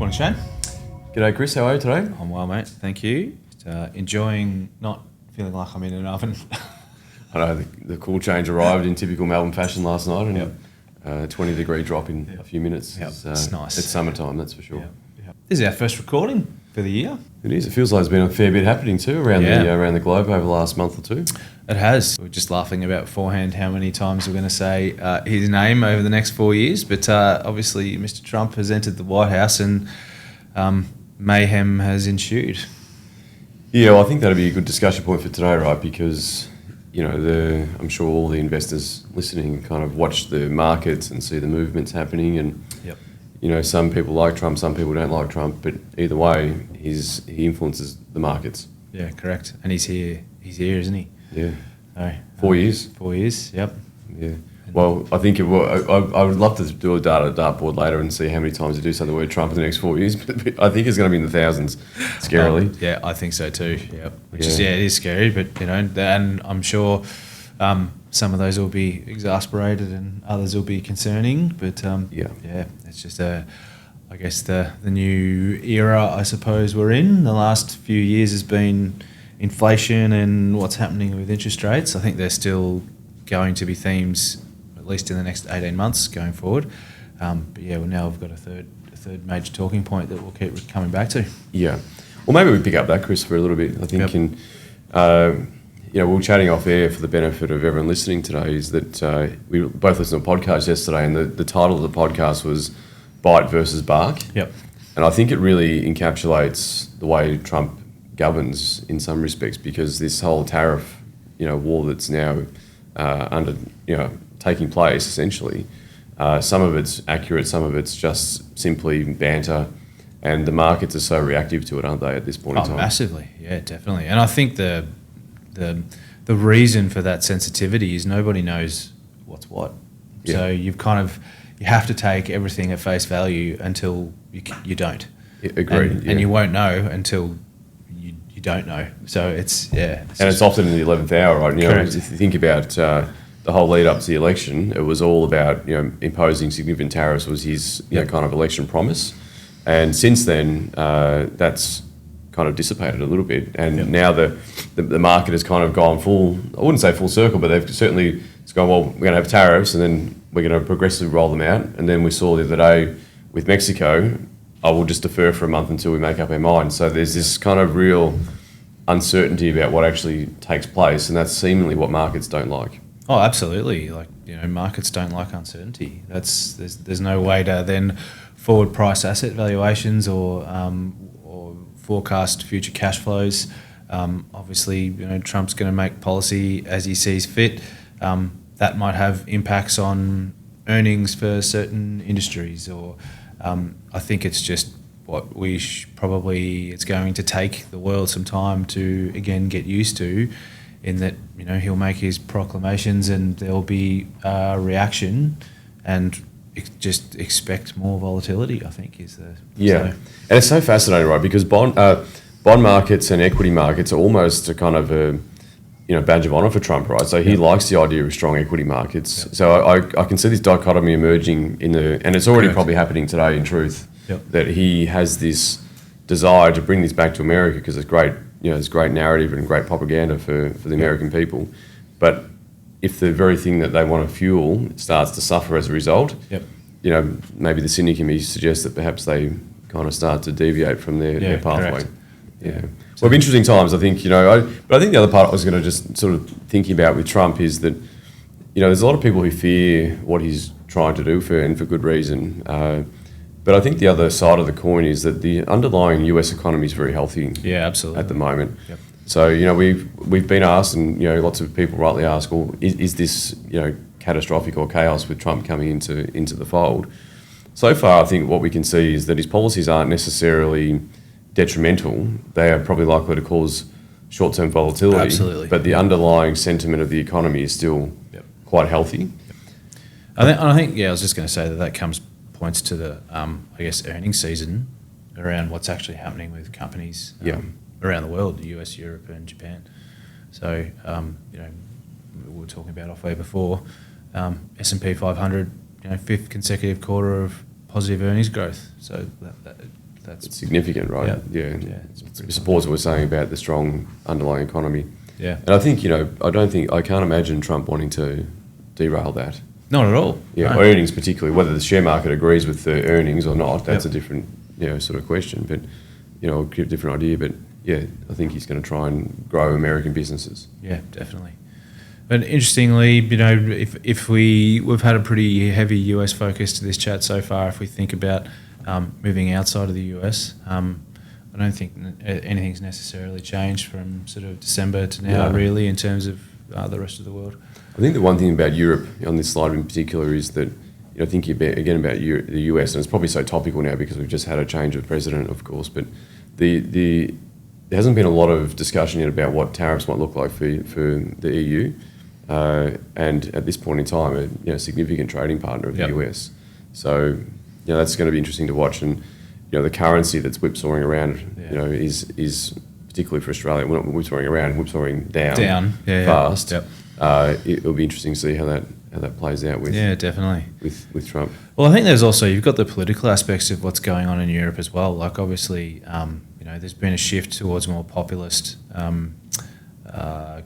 Morning, Shane. G'day, Chris. How are you today? I'm well, mate. Thank you. Enjoying not feeling like I'm in an oven. I know the cool change arrived in typical Melbourne fashion last night, and 20-degree drop in a few minutes. Yep. It's nice. It's summertime, that's for sure. Yep. This is our first recording for the year. It is. It feels like there's been a fair bit happening too around the globe over the last month or two. It has. We were just laughing about beforehand how many times we're going to say his name over the next 4 years. But obviously, Mr. Trump has entered the White House and mayhem has ensued. Yeah, well, I think that'd be a good discussion point for today, right? Because I'm sure all the investors listening kind of watch the markets and see the movements happening, and some people like Trump, some people don't like Trump, but either way, he influences the markets. Yeah, correct. And he's here. He's here, isn't he? Yeah. So, 4 years. 4 years. Yep. Yeah. Well, I think I would love to do a dartboard later and see how many times you do say the word Trump in the next 4 years. But I think it's going to be in the thousands, scarily. Yeah, I think so too. Yeah, it is scary, but and I'm sure some of those will be exasperated and others will be concerning. But it's just I guess the new era, I suppose, we're in. The last few years has been inflation and what's happening with interest rates. I think they're still going to be themes, at least in the next 18 months going forward. Now we've got a third major talking point that we'll keep coming back to. Yeah. Well, maybe we pick up that, Chris, for a little bit. I think we were chatting off air for the benefit of everyone listening today, is that we both listened to a podcast yesterday, and the title of the podcast was Bite versus Bark. Yep. And I think it really encapsulates the way Trump governs in some respects, because this whole tariff, war that's now taking place, essentially, some of it's accurate, some of it's just simply banter, and the markets are so reactive to it, aren't they, at this point in time? Massively, yeah, definitely. And I think the reason for that sensitivity is nobody knows what's what. Yeah. So you have to take everything at face value until you don't. Yeah, agreed. And you won't know until you don't know. So it's often in the 11th hour, right? If you think about the whole lead up to the election, it was all about imposing significant tariffs was his kind of election promise, and since then that's kind of dissipated a little bit, and now the market has kind of gone full. I wouldn't say full circle, but they've certainly gone, well, we're going to have tariffs, and then we're going to progressively roll them out, and then we saw the other day with Mexico, I will just defer for a month until we make up our mind. So there's this kind of real uncertainty about what actually takes place, and that's seemingly what markets don't like. Oh, absolutely. Markets don't like uncertainty. There's no way to then forward price asset valuations or forecast future cash flows. Obviously, Trump's going to make policy as he sees fit. That might have impacts on earnings for certain industries, or I think it's just what it's going to take the world some time to again get used to, in that he'll make his proclamations and there'll be a reaction, and just expect more volatility, I think, is the... Yeah, and it's so fascinating, right, because bond markets and equity markets are almost a kind of a badge of honour for Trump, right? So he likes the idea of strong equity markets. Yep. So I can see this dichotomy emerging and it's already probably happening today, in truth, that he has this desire to bring this back to America because it's great, it's great narrative and great propaganda for the American people. But if the very thing that they want to fuel starts to suffer as a result, maybe the cynic in me suggests that perhaps they kind of start to deviate from their pathway. Correct. Yeah. Well, interesting times, I think, but I think the other part I was going to just sort of thinking about with Trump is that, there's a lot of people who fear what he's trying to do for good reason. But I think the other side of the coin is that the underlying US economy is very healthy. Yeah, absolutely. At the moment. Yep. So, we've been asked, and, lots of people rightly ask, well, is this, catastrophic or chaos with Trump coming into the fold? So far, I think what we can see is that his policies aren't necessarily detrimental. They are probably likely to cause short-term volatility. Absolutely. But the underlying sentiment of the economy is still quite healthy. Yep. I think, I was just going to say that points to the, earnings season around what's actually happening with companies around the world, the US, Europe and Japan. So, we were talking about off air before, S&P 500, fifth consecutive quarter of positive earnings growth. So that it's significant, right? Yeah. It supports what we're saying about the strong underlying economy. Yeah. And I think, I can't imagine Trump wanting to derail that. Not at all. Yeah, No. earnings particularly, whether the share market agrees with the earnings or not, that's a different, sort of question. But, a different idea. But yeah, I think he's going to try and grow American businesses. Yeah, definitely. But interestingly, if we've had a pretty heavy US focus to this chat so far. If we think about moving outside of the US, I don't think anything's necessarily changed from sort of December to now, really, in terms of the rest of the world. I think the one thing about Europe on this slide in particular is that, thinking about the US, and it's probably so topical now because we've just had a change of president, of course, but there hasn't been a lot of discussion yet about what tariffs might look like for the EU. And at this point in time, a significant trading partner of the US. So, that's going to be interesting to watch. And, the currency that's whipsawing around, is particularly for Australia, we're not whipsawing around, whipsawing down fast. Yep. It'll be interesting to see how that plays out with definitely with Trump. Well, I think there's also, you've got the political aspects of what's going on in Europe as well. Like obviously, there's been a shift towards more populist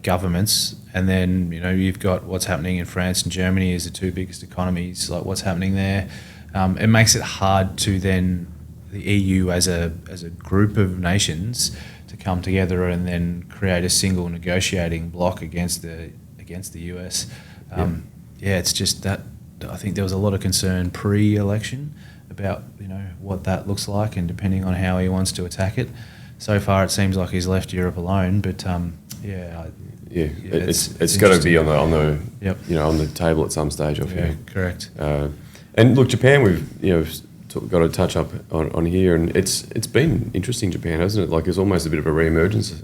governments, and then you've got what's happening in France and Germany as the two biggest economies. Like what's happening there, it makes it hard to then the EU as a group of nations to come together and then create a single negotiating bloc against the US. It's just that I think there was a lot of concern pre-election about what that looks like, and depending on how he wants to attack it. So far, it seems like he's left Europe alone, but it's got to be on the on the table at some stage. I think. Correct. And look, Japan, we've got to touch up on here, and it's been interesting, Japan, hasn't it? Like it's almost a bit of a re-emergence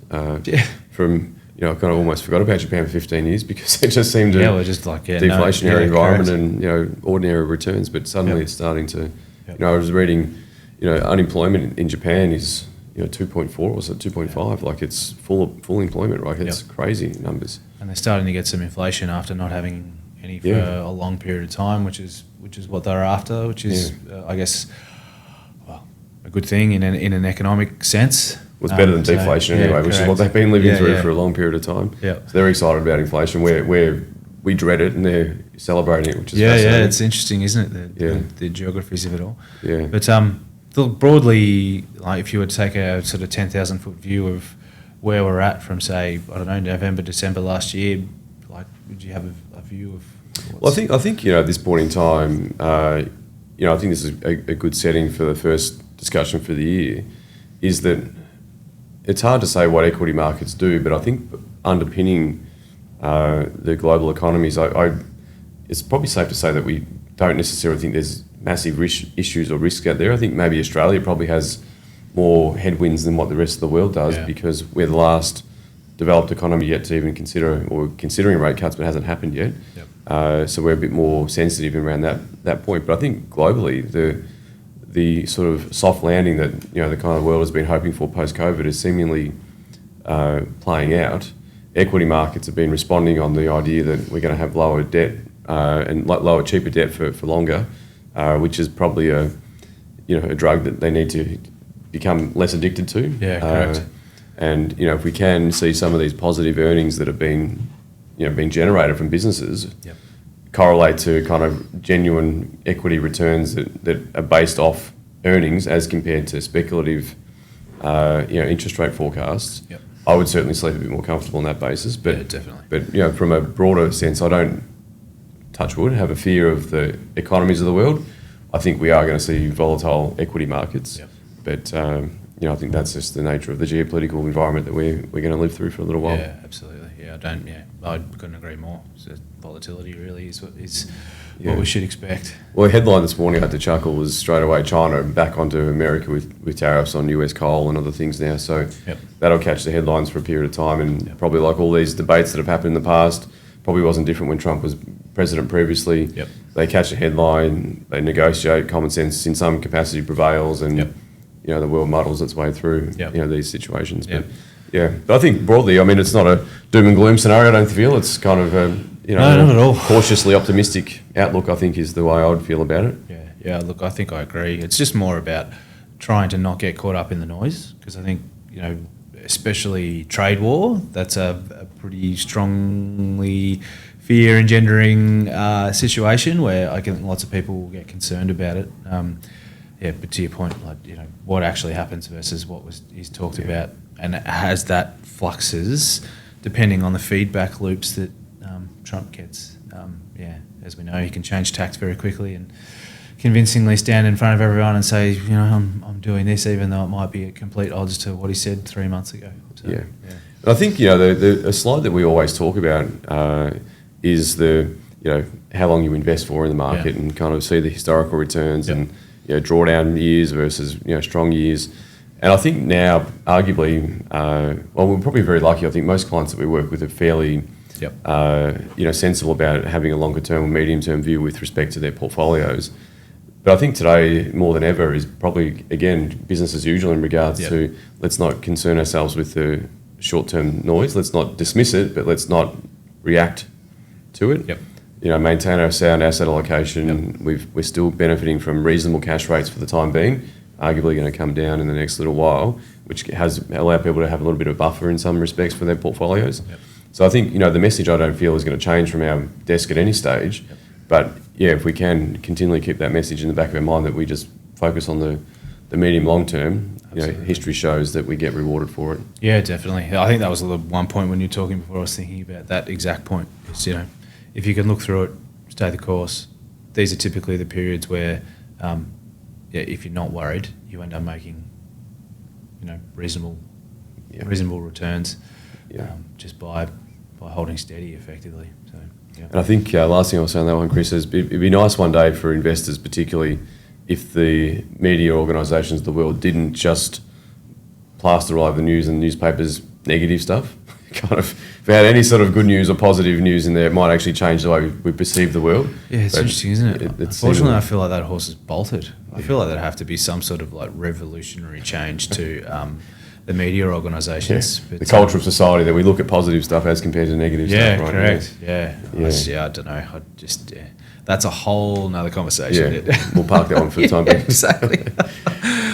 from. I kind of almost forgot about Japan for 15 years because it just seemed we're just like deflationary environment correct. And ordinary returns, but suddenly it's starting to. I was reading, unemployment in Japan is 2.4 or so 2.5. Like it's full employment, right? It's crazy numbers. And they're starting to get some inflation after not having any for a long period of time, which is what they're after, which is I guess a good thing in an economic sense. Well, it's better than deflation anyway, which is what they've been living through for a long period of time. Yeah. So they're excited about inflation. We dread it, and they're celebrating it, which is fascinating. It's interesting, isn't it? The geographies of it all. Yeah. But look, broadly, like if you were to take a sort of 10,000-foot view of where we're at from, say, I don't know, November, December last year, like, would you have a view of? Well, I think at this point in time, I think this is a good setting for the first discussion for the year. Is that it's hard to say what equity markets do, but I think underpinning the global economies, it's probably safe to say that we don't necessarily think there's massive issues or risks out there. I think maybe Australia probably has more headwinds than what the rest of the world does because we're the last developed economy yet to even considering rate cuts, but it hasn't happened yet. So we're a bit more sensitive around that point. But I think globally, the sort of soft landing that the kind of world has been hoping for post-COVID is seemingly playing out. Equity markets have been responding on the idea that we're going to have lower debt and lower, cheaper debt for longer, which is probably a drug that they need to become less addicted to. Yeah, correct. And if we can see some of these positive earnings that have been generated from businesses. Correlate to kind of genuine equity returns that are based off earnings as compared to speculative, interest rate forecasts. I would certainly sleep a bit more comfortable on that basis. But definitely. But from a broader sense, I don't, touch wood, have a fear of the economies of the world. I think we are going to see volatile equity markets. But I think that's just the nature of the geopolitical environment that we're going to live through for a little while. Yeah, absolutely. I couldn't agree more. So volatility really is what we should expect. Well, the headline this morning I had to chuckle was straight away China back onto America with tariffs on US coal and other things now. So that'll catch the headlines for a period of time, and probably like all these debates that have happened in the past, probably wasn't different when Trump was president previously. They catch a headline, they negotiate, common sense in some capacity prevails, and the world muddles its way through these situations. But I think broadly, it's not a doom and gloom scenario. I don't feel it's kind of no, not at all. Cautiously optimistic outlook, I think, is the way I would feel about it. Look, I think I agree. It's just more about trying to not get caught up in the noise, because I think, especially trade war, that's a pretty strongly fear engendering situation where I think lots of people will get concerned about it. But to your point, what actually happens versus what is talked about, and it has that fluxes depending on the feedback loops that Trump gets. As we know, he can change tacks very quickly and convincingly stand in front of everyone and say, I'm doing this, even though it might be at complete odds to what he said 3 months ago. So, I think the slide that we always talk about is how long you invest for in the market, and kind of see the historical returns and drawdown years versus strong years. And I think now, arguably, we're probably very lucky. I think most clients that we work with are fairly sensible about having a longer term or medium term view with respect to their portfolios. But I think today, more than ever, is probably, again, business as usual in regards to, let's not concern ourselves with the short-term noise. Let's not dismiss it, but let's not react to it. Maintain our sound asset allocation. We're still benefiting from reasonable cash rates for the time being, arguably going to come down in the next little while, which has allowed people to have a little bit of buffer in some respects for their portfolios. So I think, the message I don't feel is going to change from our desk at any stage. But if we can continually keep that message in the back of our mind that we just focus on the medium long term, history shows that we get rewarded for it. Yeah, definitely. I think that was the one point when you were talking before. I was thinking about that exact point. It's, if you can look through it, stay the course. These are typically the periods where, if you're not worried, you end up making, reasonable returns, just by holding steady effectively. So. And I think last thing I'll say on that one, Chris, is it'd be nice one day for investors, particularly if the media organisations of the world didn't just plaster all over the news and newspapers negative stuff. Kind of, if we had any sort of good news or positive news in there, it might actually change the way we perceive the world. Yeah, it's interesting, isn't it? Unfortunately, I feel like that horse is bolted. I feel like there'd have to be some sort of revolutionary change to the media organisations. Yeah. The culture of society that we look at positive stuff as compared to negative stuff, right? Correct. I don't know. That's a whole nother conversation. Yeah, we'll park that one for the time being. Exactly.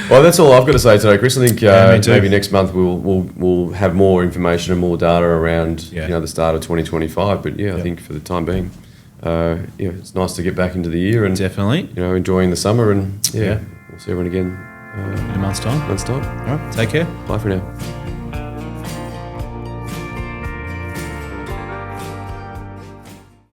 Well, that's all I've got to say today, Chris. I think maybe next month we'll have more information and more data around the start of 2025. But I think for the time being, it's nice to get back into the year and definitely enjoying the summer, and we'll see everyone again in a month's time. All right, take care. Bye for now.